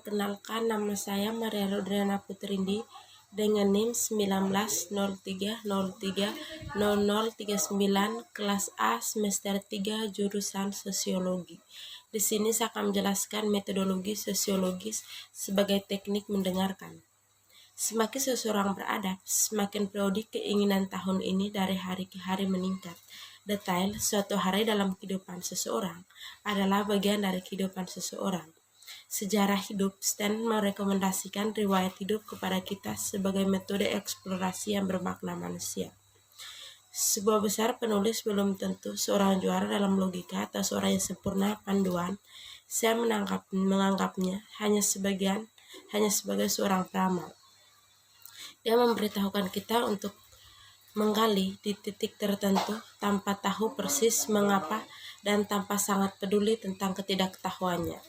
Perkenalkan, nama saya Maria Rodriana Putrindi dengan NIM 1903030039 kelas A semester 3 jurusan Sosiologi. Di sini saya akan menjelaskan metodologi sosiologis sebagai teknik mendengarkan. Semakin seseorang beradab, semakin periodik keinginan tahun ini dari hari ke hari meningkat. Detail suatu hari dalam kehidupan seseorang adalah bagian dari kehidupan seseorang. Sejarah hidup, Stan merekomendasikan riwayat hidup kepada kita sebagai metode eksplorasi yang bermakna manusia. Sebuah besar penulis belum tentu seorang juara dalam logika atau seorang yang sempurna panduan. Saya menganggapnya hanya sebagai seorang peramal. Dia memberitahukan kita untuk menggali di titik tertentu tanpa tahu persis mengapa dan tanpa sangat peduli tentang ketidaktahuannya.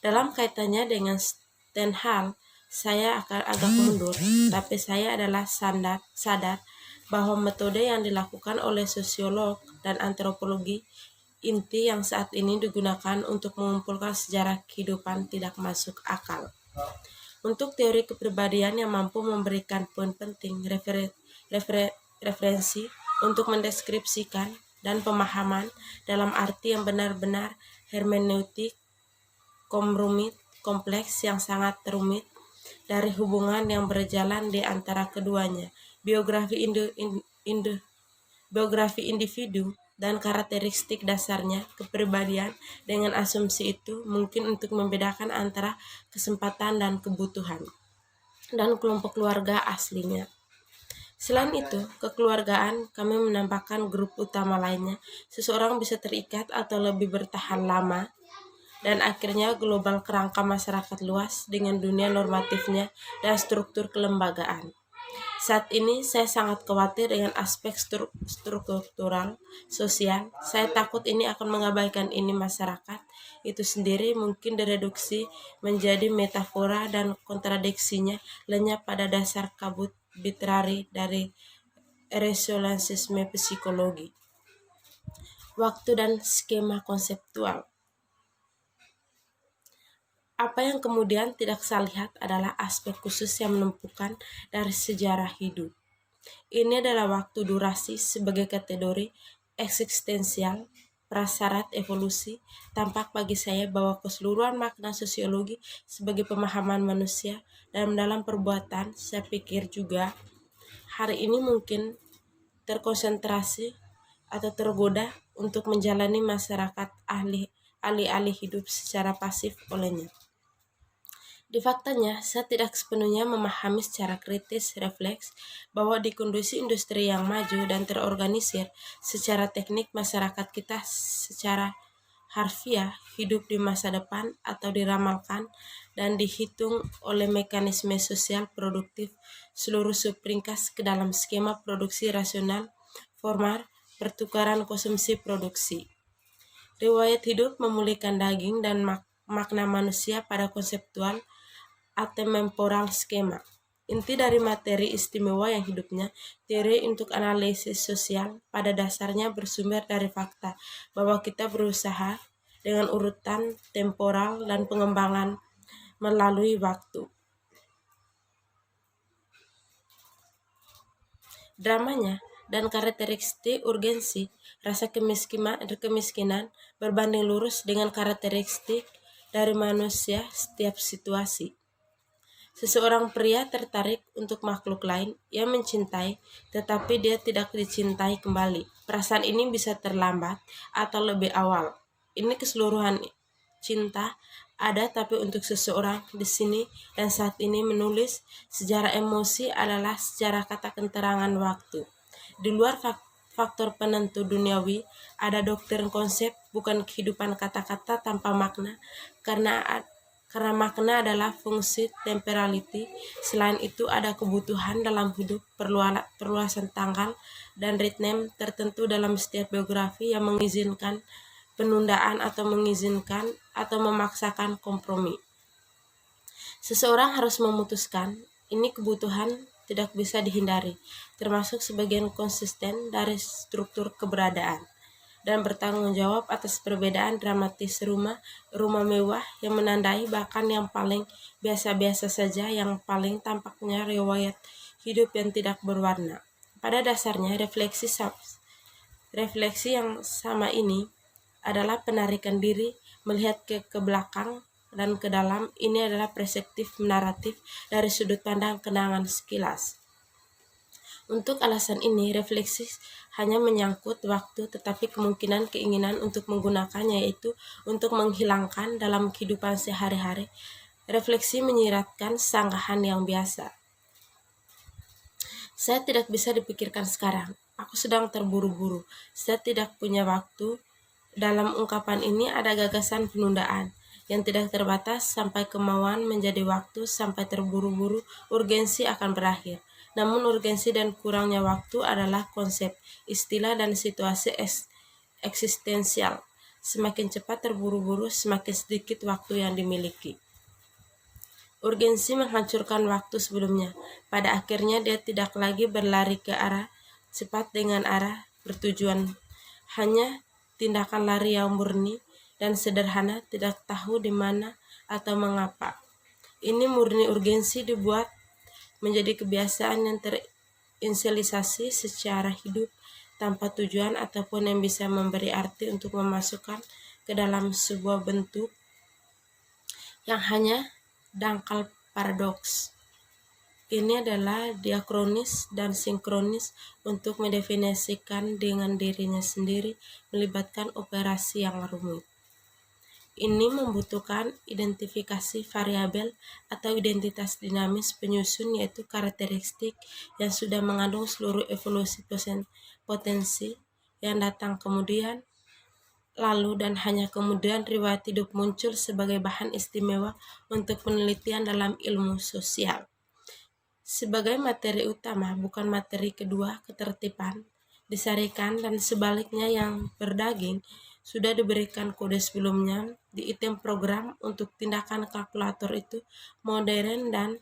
Dalam kaitannya dengan Stendhal, saya akan agak mundur, tapi saya adalah sadar bahwa metode yang dilakukan oleh sosiolog dan antropologi inti yang saat ini digunakan untuk mengumpulkan sejarah kehidupan tidak masuk akal. Untuk teori kepribadian yang mampu memberikan poin penting, referensi untuk mendeskripsikan dan pemahaman dalam arti yang benar-benar hermeneutik, kompleks yang sangat rumit dari hubungan yang berjalan di antara keduanya, biografi individu dan karakteristik dasarnya kepribadian. Dengan asumsi itu mungkin untuk membedakan antara kesempatan dan kebutuhan dan kelompok keluarga aslinya. Selain itu, kekeluargaan kami menambahkan grup utama lainnya. Seseorang bisa terikat atau lebih bertahan lama dan akhirnya global kerangka masyarakat luas dengan dunia normatifnya dan struktur kelembagaan. Saat ini saya sangat khawatir dengan aspek struktural sosial. Saya takut ini akan mengabaikan ini masyarakat itu sendiri mungkin direduksi menjadi metafora dan kontradiksinya lenyap pada dasar kabut bitrari dari resonansiisme psikologi. Waktu dan skema konseptual. Apa yang kemudian tidak saya lihat adalah aspek khusus yang menentukan dari sejarah hidup. Ini adalah waktu durasi sebagai kategori eksistensial, prasyarat evolusi. Tampak bagi saya bahwa keseluruhan makna sosiologi sebagai pemahaman manusia dan dalam perbuatan, saya pikir juga hari ini mungkin terkonsentrasi atau tergoda untuk menjalani masyarakat alih-alih hidup secara pasif olehnya. Di faktanya, saya tidak sepenuhnya memahami secara kritis refleks bahwa di kondisi industri yang maju dan terorganisir secara teknik masyarakat kita secara harfiah hidup di masa depan atau diramalkan dan dihitung oleh mekanisme sosial produktif seluruh subringkas ke dalam skema produksi rasional, formal, pertukaran konsumsi produksi. Riwayat hidup memulihkan daging dan makna manusia pada konseptual atemporal skema. Inti dari materi istimewa yang hidupnya, teori untuk analisis sosial pada dasarnya bersumber dari fakta bahwa kita berusaha dengan urutan temporal dan pengembangan melalui waktu. Dramanya dan karakteristik urgensi, rasa kemiskinan berbanding lurus dengan karakteristik dari manusia setiap situasi. Seseorang pria tertarik untuk makhluk lain yang mencintai, tetapi dia tidak dicintai kembali. Perasaan ini bisa terlambat atau lebih awal. Ini keseluruhan cinta ada, tapi untuk seseorang di sini dan saat ini menulis sejarah emosi adalah sejarah kata keterangan waktu. Di luar faktor penentu duniawi, ada doktrin konsep, bukan kehidupan kata-kata tanpa makna, karena makna adalah fungsi temporality. Selain itu ada kebutuhan dalam hidup, perluasan tanggal dan ritme tertentu dalam setiap biografi yang mengizinkan penundaan atau mengizinkan atau memaksakan kompromi. Seseorang harus memutuskan, ini kebutuhan tidak bisa dihindari, termasuk sebagian konsisten dari struktur keberadaan. dan bertanggung jawab atas perbedaan dramatis rumah mewah yang menandai bahkan yang paling biasa-biasa saja, yang paling tampaknya riwayat hidup yang tidak berwarna. Pada dasarnya, refleksi yang sama ini adalah penarikan diri, melihat ke belakang dan ke dalam. Ini adalah perspektif naratif dari sudut pandang kenangan sekilas. Untuk alasan ini, refleksi hanya menyangkut waktu, tetapi keinginan untuk menggunakannya, yaitu untuk menghilangkan dalam kehidupan sehari-hari. Refleksi menyiratkan sanggahan yang biasa. Saya tidak bisa dipikirkan sekarang. Aku sedang terburu-buru. Saya tidak punya waktu. Dalam ungkapan ini ada gagasan penundaan yang tidak terbatas sampai kemauan menjadi waktu, sampai terburu-buru urgensi akan berakhir. Namun urgensi dan kurangnya waktu adalah konsep, istilah, dan situasi eksistensial. Semakin cepat terburu-buru, semakin sedikit waktu yang dimiliki. Urgensi menghancurkan waktu sebelumnya. Pada akhirnya dia tidak lagi berlari ke arah cepat dengan arah bertujuan. Hanya tindakan lari yang murni dan sederhana, tidak tahu di mana atau mengapa. Ini murni urgensi dibuat menjadi kebiasaan yang terinisialisasi secara hidup tanpa tujuan ataupun yang bisa memberi arti untuk memasukkan ke dalam sebuah bentuk yang hanya dangkal paradoks. Ini adalah diakronis dan sinkronis untuk mendefinisikan dengan dirinya sendiri, melibatkan operasi yang rumit. Ini membutuhkan identifikasi variabel atau identitas dinamis penyusun, yaitu karakteristik yang sudah mengandung seluruh evolusi potensi yang datang kemudian, lalu, dan hanya kemudian riwayat hidup muncul sebagai bahan istimewa untuk penelitian dalam ilmu sosial. Sebagai materi utama, bukan materi kedua, ketertiban disarikan dan sebaliknya yang berdaging sudah diberikan kode sebelumnya di item program untuk tindakan kalkulator itu modern dan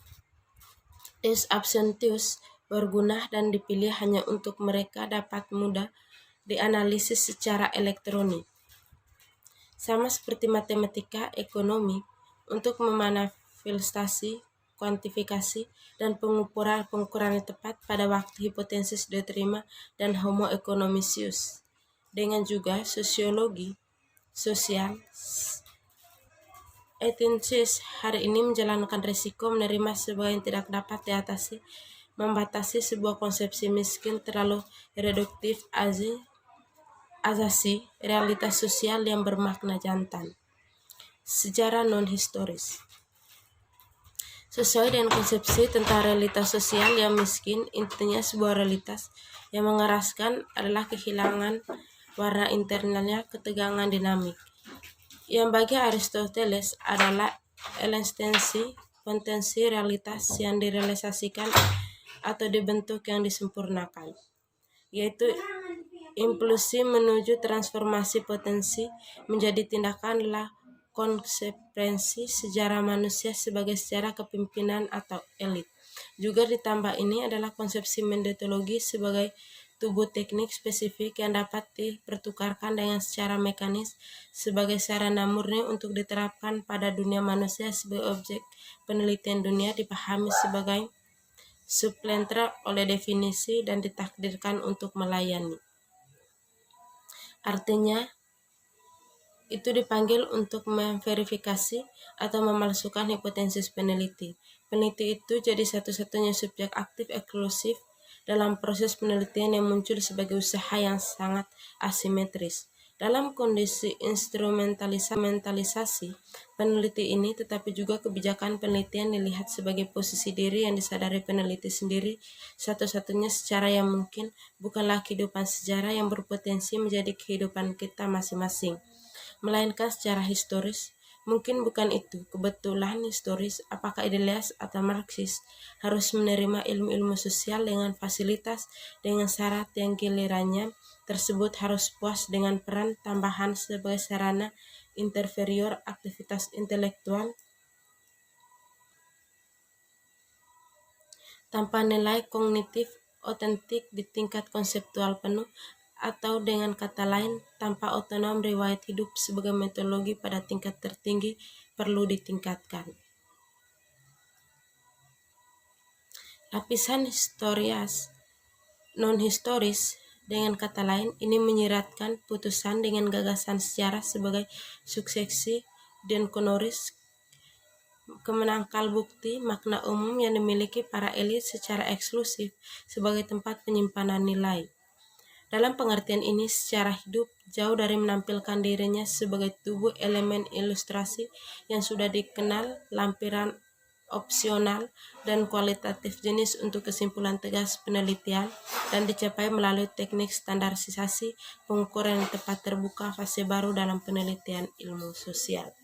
is absentius, berguna dan dipilih hanya untuk mereka dapat mudah dianalisis secara elektronik. Sama seperti matematika, ekonomi, untuk memanifestasi, kuantifikasi, dan pengukuran yang tepat pada waktu hipotesis diterima dan homo economicus. Dengan juga sosiologi sosial, ethics hari ini menjalankan risiko menerima sebuah yang tidak dapat diatasi, membatasi sebuah konsepsi miskin terlalu reduktif azasi realitas sosial yang bermakna jantan. Sejarah non-historis. Sesuai dengan konsepsi tentang realitas sosial yang miskin, intinya sebuah realitas yang mengeraskan adalah kehilangan warna internalnya, ketegangan dinamik, yang bagi Aristoteles adalah eksistensi potensi realitas yang direalisasikan atau dibentuk yang disempurnakan, yaitu impulsi menuju transformasi potensi menjadi tindakan adalah konsekuensi sejarah manusia sebagai sejarah kepemimpinan atau elit. Juga ditambah ini adalah konsepsi metodologi sebagai tubuh teknik spesifik yang dapat dipertukarkan dengan secara mekanis sebagai sarana murni untuk diterapkan pada dunia manusia sebagai objek penelitian. Dunia dipahami sebagai subplanetary oleh definisi dan ditakdirkan untuk melayani. Artinya, itu dipanggil untuk memverifikasi atau memalsukan hipotesis peneliti. Peneliti itu jadi satu-satunya subjek aktif eksklusif dalam proses penelitian yang muncul sebagai usaha yang sangat asimetris. Dalam kondisi instrumentalisasi peneliti ini, tetapi juga kebijakan penelitian dilihat sebagai posisi diri yang disadari peneliti sendiri satu-satunya secara yang mungkin, bukanlah kehidupan sejarah yang berpotensi menjadi kehidupan kita masing-masing, melainkan secara historis. Mungkin bukan itu kebetulan historis, apakah idealis atau Marxis harus menerima ilmu-ilmu sosial dengan fasilitas, dengan syarat yang gilirannya tersebut harus puas dengan peran tambahan sebagai sarana inferior aktivitas intelektual tanpa nilai kognitif otentik di tingkat konseptual penuh, atau dengan kata lain, tanpa otonom riwayat hidup sebagai metodologi pada tingkat tertinggi perlu ditingkatkan. Lapisan historias non-historis, dengan kata lain, ini menyiratkan putusan dengan gagasan sejarah sebagai suksesi dan konoris, kemenangkal bukti makna umum yang dimiliki para elit secara eksklusif sebagai tempat penyimpanan nilai. Dalam pengertian ini, secara hidup jauh dari menampilkan dirinya sebagai tubuh elemen ilustrasi yang sudah dikenal, lampiran opsional dan kualitatif jenis untuk kesimpulan tegas penelitian dan dicapai melalui teknik standarisasi pengukuran yang tepat terbuka fase baru dalam penelitian ilmu sosial.